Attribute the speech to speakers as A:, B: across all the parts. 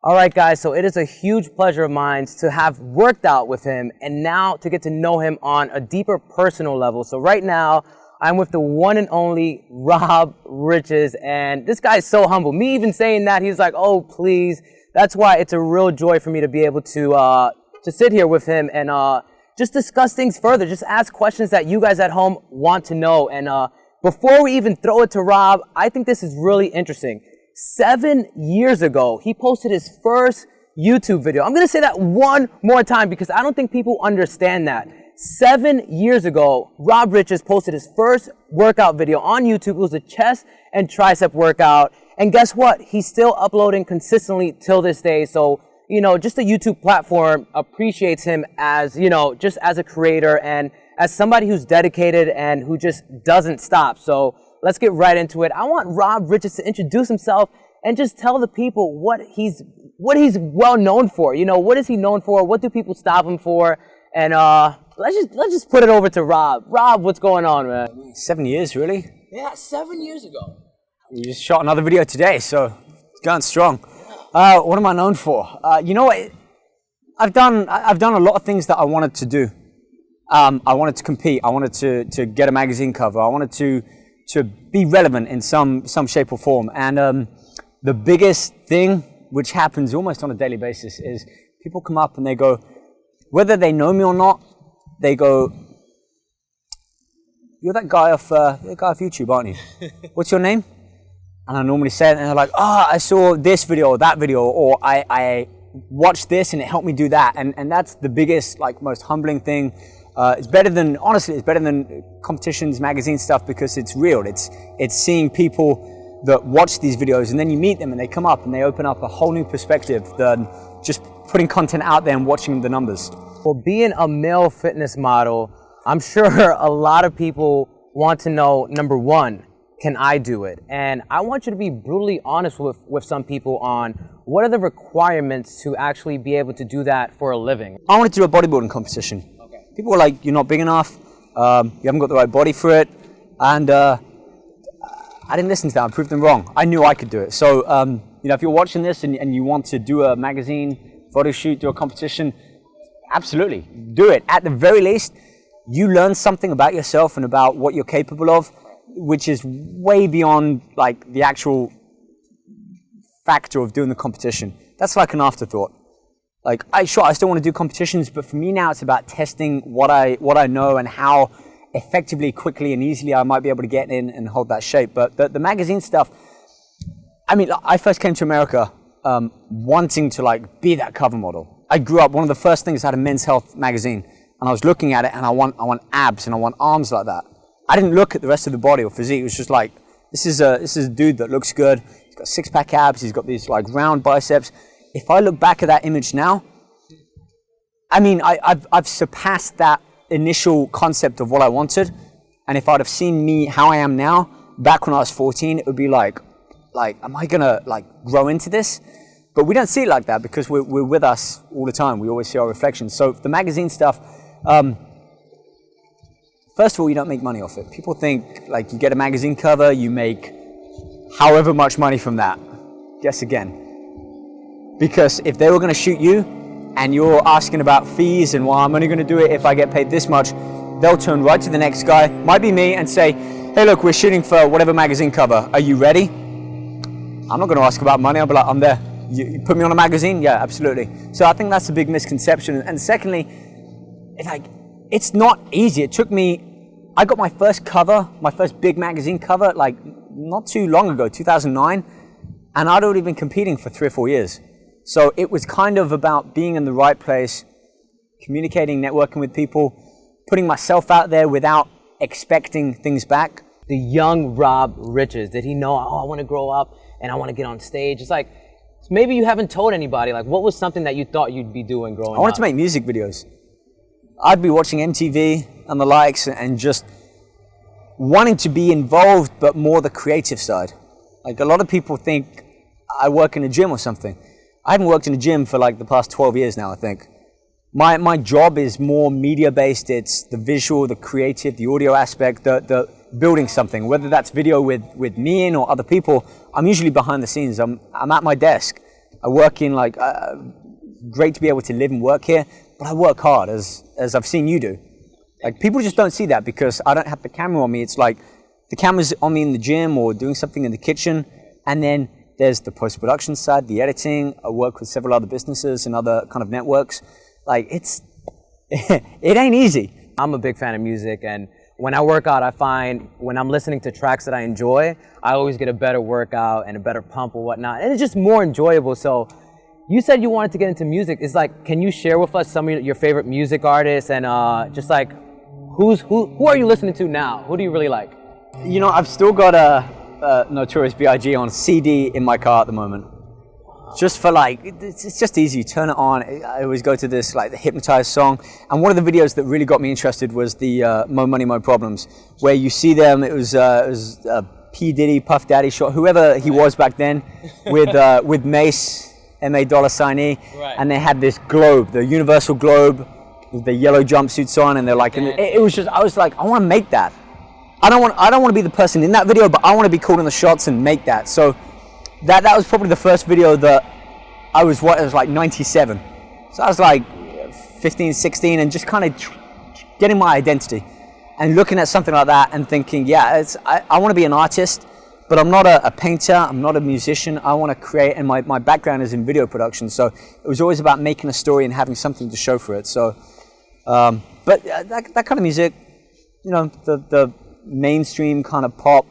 A: All right, guys, so it is a huge pleasure of mine to have worked out with him and now to get to know him on a deeper personal level. So right now, I'm with the one and only Rob Riches, and this guy is so humble. Me even saying that, he's like, oh, please. That's why it's a real joy for me to be able to sit here with him and just discuss things further, just ask questions that you guys at home want to know. And before we even throw it to Rob, I think this is really interesting. 7 years ago, he posted his first YouTube video. I'm going to say that one more time because I don't think people understand that. 7 years ago, Rob Riches posted his first workout video on YouTube. It was a chest and tricep workout. And guess what? He's still uploading consistently till this day. So, you know, just the YouTube platform appreciates him as, you know, just as a creator and as somebody who's dedicated and who just doesn't stop. So let's get right into it. I want Rob Riches to introduce himself and just tell the people what he's well known for. You know, what is he known for? What do people stop him for? And let's just put it over to Rob. Rob, what's going on, man?
B: 7 years, really?
A: Yeah, 7 years ago.
B: We just shot another video today, so it's going strong. What am I known for? You know what? I've done a lot of things that I wanted to do. I wanted to compete. I wanted to get a magazine cover. I wanted to be relevant in some shape or form. And the biggest thing, which happens almost on a daily basis, is people come up and they go, whether they know me or not, they go, "You're that guy off YouTube, aren't you? What's your name?" And I normally say it, and they're like, "Oh, I saw this video or that video, or I watched this and it helped me do that." And that's the biggest, like, most humbling thing. It's better than, honestly, it's better than competitions, magazine stuff, because it's real. It's seeing people that watch these videos and then you meet them and they come up and they open up a whole new perspective than just putting content out there and watching the numbers.
A: Well, being a male fitness model, I'm sure a lot of people want to know, number one, can I do it? And I want you to be brutally honest with some people on what are the requirements to actually be able to do that for a living.
B: I wanted to do a bodybuilding competition. Okay. People were like, "You're not big enough, you haven't got the right body for it." And I didn't listen to that. I proved them wrong. I knew I could do it. So, you know, if you're watching this and you want to do a magazine photo shoot, do a competition, absolutely, do it. At the very least, you learn something about yourself and about what you're capable of, which is way beyond, like, the actual factor of doing the competition. That's like an afterthought. Like, I still want to do competitions, but for me now it's about testing what I know and how effectively, quickly, and easily I might be able to get in and hold that shape. But the magazine stuff, I mean, I first came to America wanting to, like, be that cover model. I grew up, one of the first things, I had a Men's Health magazine, and I was looking at it, and I want abs, and I want arms like that. I didn't look at the rest of the body or physique. It was just like, this is a dude that looks good. He's got six-pack abs. He's got these, like, round biceps. If I look back at that image now, I mean, I've surpassed that initial concept of what I wanted. And if I'd have seen me how I am now, back when I was 14, it would be like, am I gonna, like, grow into this? But we don't see it like that because we're with us all the time. We always see our reflections. So the magazine stuff, first of all, you don't make money off it. People think, like, you get a magazine cover, you make however much money from that. Guess again. Because if they were going to shoot you and you're asking about fees and, well, I'm only going to do it if I get paid this much, they'll turn right to the next guy, might be me, and say, "Hey, look, we're shooting for whatever magazine cover. Are you ready?" I'm not going to ask about money. I'll be like, "I'm there. You put me on a magazine?" "Yeah, absolutely." So I think that's a big misconception. And secondly, it's not easy. It took me, I got my first cover, my first big magazine cover, like, not too long ago, 2009, and I'd already been competing for 3 or 4 years. So it was kind of about being in the right place, communicating, networking with people, putting myself out there without expecting things back.
A: The young Rob Riches, did he know, oh, I want to grow up and I want to get on stage? It's like, maybe you haven't told anybody, like, what was something that you thought you'd be doing growing up?
B: I wanted to make music videos. I'd be watching MTV and the likes and just wanting to be involved, but more the creative side. Like, a lot of people think I work in a gym or something. I haven't worked in a gym for, like, the past 12 years now, I think. My job is more media-based. It's the visual, the creative, the audio aspect, the building something, whether that's video with me in or other people. I'm usually behind the scenes. I'm at my desk I work in like, great to be able to live and work here, but I work hard as I've seen you do. Like people just don't see that because I don't have the camera on me. It's like the camera's on me in the gym or doing something in the kitchen. And then there's the post-production side, the editing. I work with several other businesses and other kind of networks. Like it ain't easy.
A: I'm a big fan of music, and when I work out, I find when I'm listening to tracks that I enjoy, I always get a better workout and a better pump or whatnot. And it's just more enjoyable. So you said you wanted to get into music. It's like, can you share with us some of your favorite music artists and just like who are you listening to now? Who do you really like?
B: You know, I've still got a Notorious B.I.G. on CD in my car at the moment. Just for like, it's just easy. You turn it on. I always go to this like the Hypnotized song. And one of the videos that really got me interested was the Mo Money Mo Problems, where you see them. It was P Diddy, Puff Daddy, shot whoever he was back then, with Mace, M.A. $E, and they had this globe, the universal globe, with the yellow jumpsuits on, and they're like, and it was just, I was like, I want to make that. I don't want to be the person in that video, but I want to be calling the shots and make that. So that was probably the first video that I was like 97. So I was like 15, 16, and just kind of getting my identity and looking at something like that and thinking, yeah, I want to be an artist, but I'm not a painter, I'm not a musician. I want to create, and my background is in video production. So it was always about making a story and having something to show for it. So, but that kind of music, you know, the mainstream kind of pop,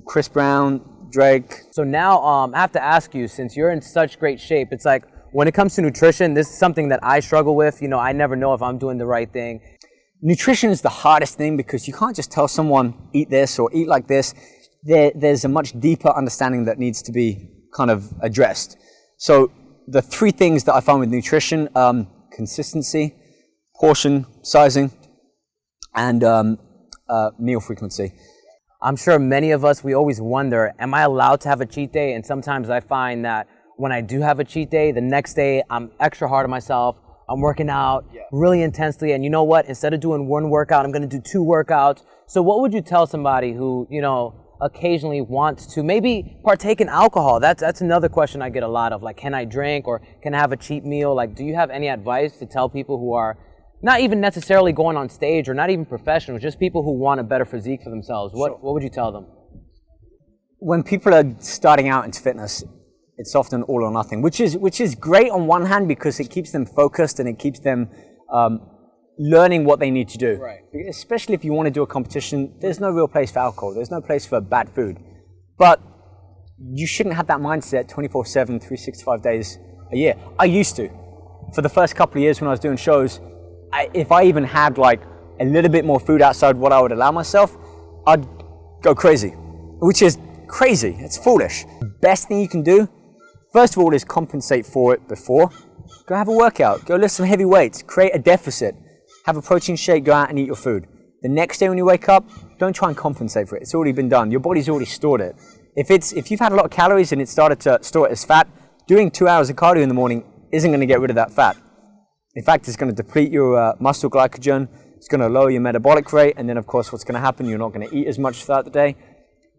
B: Chris Brown, Drake.
A: So now I have to ask you, since you're in such great shape, it's like when it comes to nutrition, this is something that I struggle with. You know, I never know if I'm doing the right thing.
B: Nutrition is the hardest thing because you can't just tell someone eat this or eat like this. There's a much deeper understanding that needs to be kind of addressed. So the three things that I find with nutrition, consistency, portion sizing, and meal frequency.
A: I'm sure many of us, we always wonder, am I allowed to have a cheat day? And sometimes I find that when I do have a cheat day, the next day I'm extra hard on myself. I'm working out really intensely. And you know what? Instead of doing one workout, I'm going to do 2 workouts. So what would you tell somebody who, you know, occasionally wants to maybe partake in alcohol? That's another question I get a lot of. Like, can I drink or can I have a cheat meal? Like, do you have any advice to tell people who are not even necessarily going on stage or not even professionals, just people who want a better physique for themselves? What would you tell them?
B: When people are starting out into fitness, it's often all or nothing, which is great on one hand because it keeps them focused and it keeps them learning what they need to do.
A: Right.
B: Especially if you want to do a competition, there's no real place for alcohol. There's no place for bad food. But you shouldn't have that mindset 24/7, 365 days a year. I used to. For the first couple of years when I was doing shows, if I even had like a little bit more food outside what I would allow myself, I'd go crazy, which is crazy. It's foolish. The best thing you can do, first of all, is compensate for it before. Go have a workout, go lift some heavy weights, create a deficit, have a protein shake, go out and eat your food. The next day when you wake up, don't try and compensate for it. It's already been done. Your body's already stored it. If you've had a lot of calories and it started to store it as fat, doing 2 hours of cardio in the morning isn't going to get rid of that fat. In fact, it's going to deplete your muscle glycogen, it's going to lower your metabolic rate, and then of course what's going to happen, you're not going to eat as much throughout the day.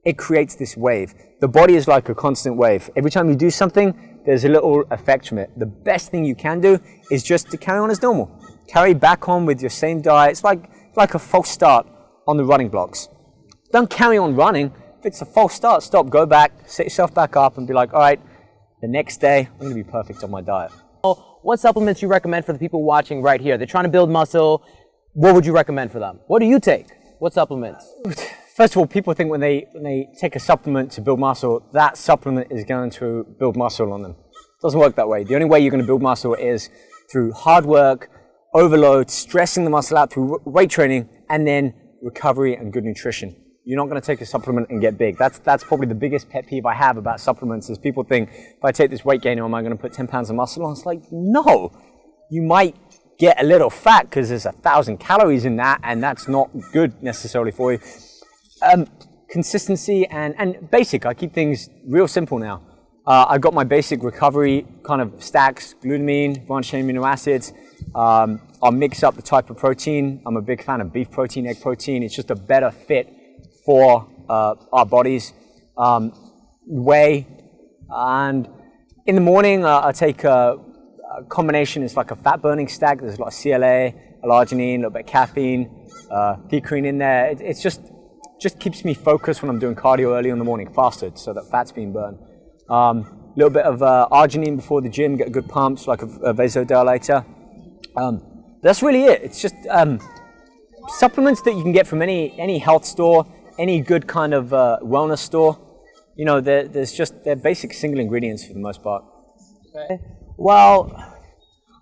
B: It creates this wave. The body is like a constant wave. Every time you do something, there's a little effect from it. The best thing you can do is just to carry on as normal. Carry back on with your same diet. It's like a false start on the running blocks. Don't carry on running. If it's a false start, stop, go back, set yourself back up and be like, all right, the next day, I'm going to be perfect on my diet.
A: What supplements you recommend for the people watching right here? They're trying to build muscle. What would you recommend for them? What do you take? What supplements?
B: First of all, people think when they take a supplement to build muscle, that supplement is going to build muscle on them. It doesn't work that way. The only way you're going to build muscle is through hard work, overload, stressing the muscle out through weight training, and then recovery and good nutrition. You're not going to take a supplement and get big. That's probably the biggest pet peeve I have about supplements is people think, if I take this weight gainer, am I going to put 10 pounds of muscle on? It's like, no. You might get a little fat because there's 1,000 calories in that, and that's not good necessarily for you. Consistency and basic. I keep things real simple now. I've got my basic recovery kind of stacks, glutamine, branched chain amino acids. I'll mix up the type of protein. I'm a big fan of beef protein, egg protein. It's just a better fit for our bodies. Whey, and In the morning, I take a combination. It's like a fat burning stack. There's a lot of CLA, L-arginine, a little bit of caffeine, picoine in there. It's just keeps me focused when I'm doing cardio early in the morning, fasted, so that fat's being burned. A little bit of arginine before the gym, get good pumps, like a vasodilator. That's really it. It's just supplements that you can get from any health store, any good kind of wellness store. You know, they're basic single ingredients for the most part.
A: Okay. Well,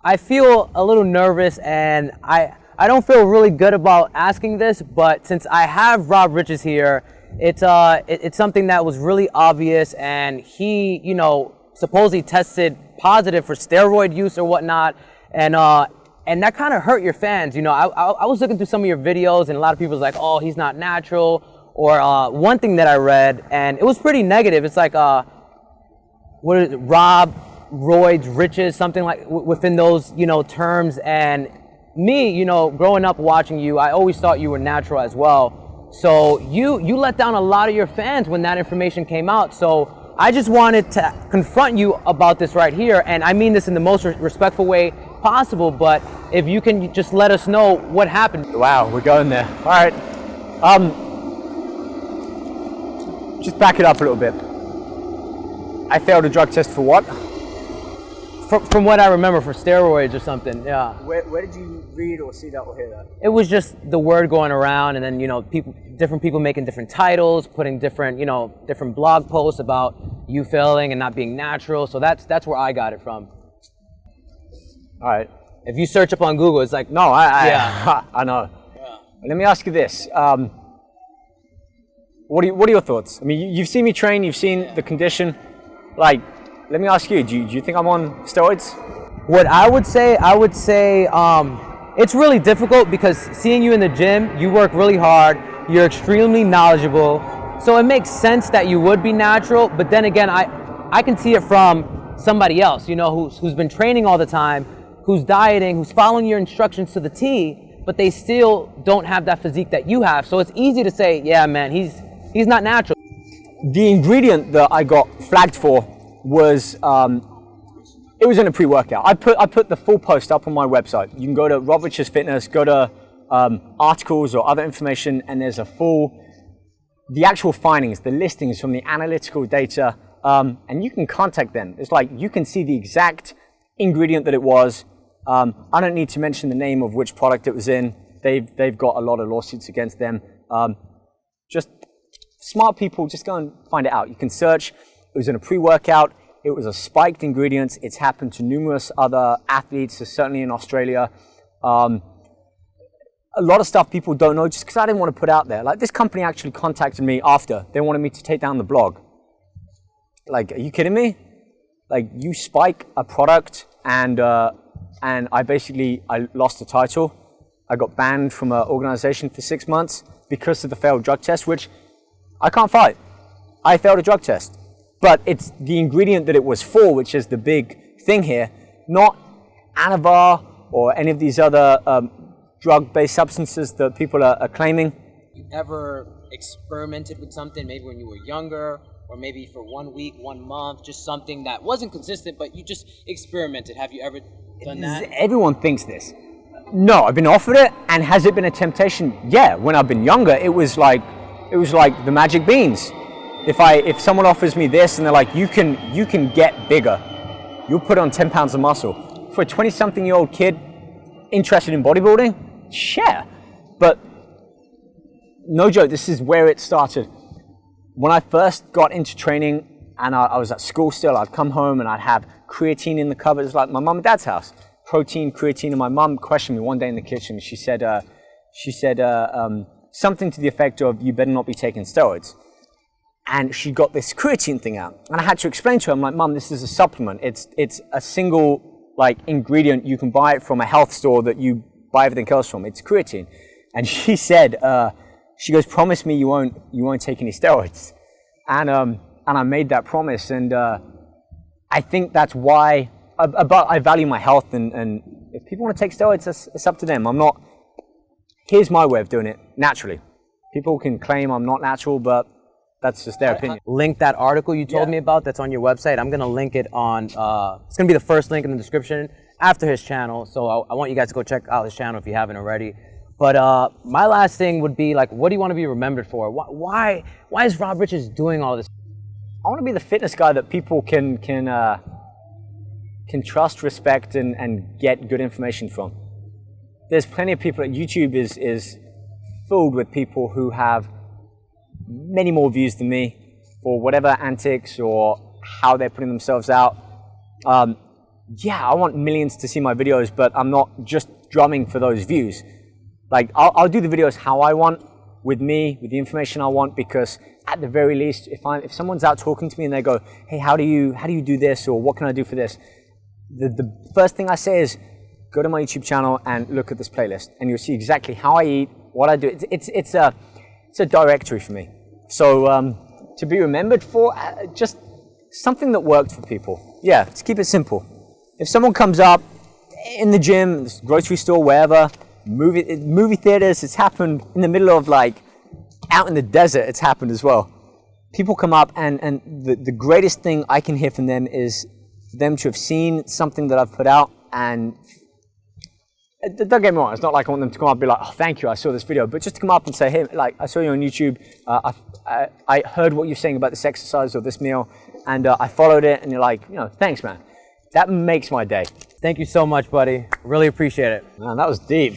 A: I feel a little nervous, and I don't feel really good about asking this, but since I have Rob Riches here, it's something that was really obvious, and he, you know, supposedly tested positive for steroid use or whatnot, and that kind of hurt your fans. You know, I was looking through some of your videos, and a lot of people was like, oh, he's not natural. Or one thing that I read, and it was pretty negative. It's like, what is it, Rob Roids Riches, something like within those, you know, terms. And me, you know, growing up watching you, I always thought you were natural as well. So you let down a lot of your fans when that information came out. So I just wanted to confront you about this right here, and I mean this in the most respectful way possible. But if you can just let us know what happened.
B: Wow, we're going there. All right. Just back it up a little bit. I failed a drug test for what?
A: From what I remember, for steroids or something, yeah.
B: Where did you read or see that or hear that?
A: It was just the word going around, and then, you know, different people making different titles, putting different blog posts about you failing and not being natural. So that's where I got it from.
B: All right.
A: If you search up on Google, it's like,
B: no,
A: yeah.
B: I know. Yeah. Let me ask you this. What are your thoughts? I mean, you've seen me train, you've seen the condition. Like, let me ask you, do you think I'm on steroids?
A: What I would say, it's really difficult because seeing you in the gym, you work really hard, you're extremely knowledgeable, so it makes sense that you would be natural. But then again, I can see it from somebody else, you know, who's been training all the time, who's dieting, who's following your instructions to the T, but they still don't have that physique that you have. So it's easy to say, yeah, man, he's not natural.
B: The ingredient that I got flagged for was, it was in a pre-workout. I put the full post up on my website. You can go to Rob Riches Fitness, go to articles or other information, and there's the actual findings, the listings from the analytical data, and you can contact them. It's like you can see the exact ingredient that it was. I don't need to mention the name of which product it was in. They've got a lot of lawsuits against them. Just smart people, just go and find it out. You can search. It was in a pre-workout. It was a spiked ingredient. It's happened to numerous other athletes, certainly in Australia. A lot of stuff people don't know just because I didn't want to put out there. Like, this company actually contacted me after. They wanted me to take down the blog. Like, are you kidding me? Like, you spike a product, and I lost the title. I got banned from an organization for 6 months because of the failed drug test, which I can't fight. I failed a drug test. But it's the ingredient that it was for, which is the big thing here, not Anavar or any of these other drug-based substances that people are claiming.
A: You ever experimented with something, maybe when you were younger, or maybe for 1 week, 1 month, just something that wasn't consistent, but you just experimented? Have you ever done that?
B: Everyone thinks this. No, I've been offered it, and has it been a temptation? Yeah, when I've been younger, it was like the magic beans. If someone offers me this and they're like, you can get bigger, you'll put on 10 pounds of muscle. For a 20-something-year-old kid interested in bodybuilding, yeah. But no joke, this is where it started. When I first got into training and I was at school still, I'd come home and I'd have creatine in the cupboards, like my mum and dad's house. Protein, creatine, and my mum questioned me one day in the kitchen. She said something to the effect of, you better not be taking steroids. And she got this creatine thing out. And I had to explain to her, I'm like, Mum, this is a supplement. It's a single ingredient. You can buy it from a health store that you buy everything else from. It's creatine. And she said, she goes, promise me you won't take any steroids. And I made that promise. And I think that's why I value my health. And if people want to take steroids, it's up to them. Here's my way of doing it naturally. People can claim I'm not natural, but That's just their opinion.
A: Link that article you told me about that's on your website. I'm gonna link it on, it's gonna be the first link in the description after his channel. So I want you guys to go check out his channel if you haven't already. But my last thing would be like, what do you want to be remembered for? Why is Rob Riches doing all this?
B: I want to be the fitness guy that people can trust, respect, and get good information from. There's plenty of people. YouTube is filled with people who have many more views than me for whatever antics or how they're putting themselves out. Yeah, I want millions to see my videos, but I'm not just drumming for those views. Like, I'll do the videos how I want, with me, with the information I want, because at the very least, if someone's out talking to me and they go, hey, how do you do this, or what can I do for this? The first thing I say is, go to my YouTube channel and look at this playlist, and you'll see exactly how I eat, what I do. It's a directory for me. So to be remembered for, just something that worked for people. Yeah, let's keep it simple. If someone comes up in the gym, grocery store, wherever, movie theaters, it's happened in the middle of, like, out in the desert, it's happened as well. People come up and the greatest thing I can hear from them is for them to have seen something that I've put out, and don't get me wrong, it's not like I want them to come up and be like, oh, thank you, I saw this video, but just to come up and say, hey, like, I saw you on YouTube, I heard what you're saying about this exercise or this meal, and I followed it, and you're like, thanks, man. That makes my day.
A: Thank you so much, buddy. Really appreciate it.
B: Man, that was deep.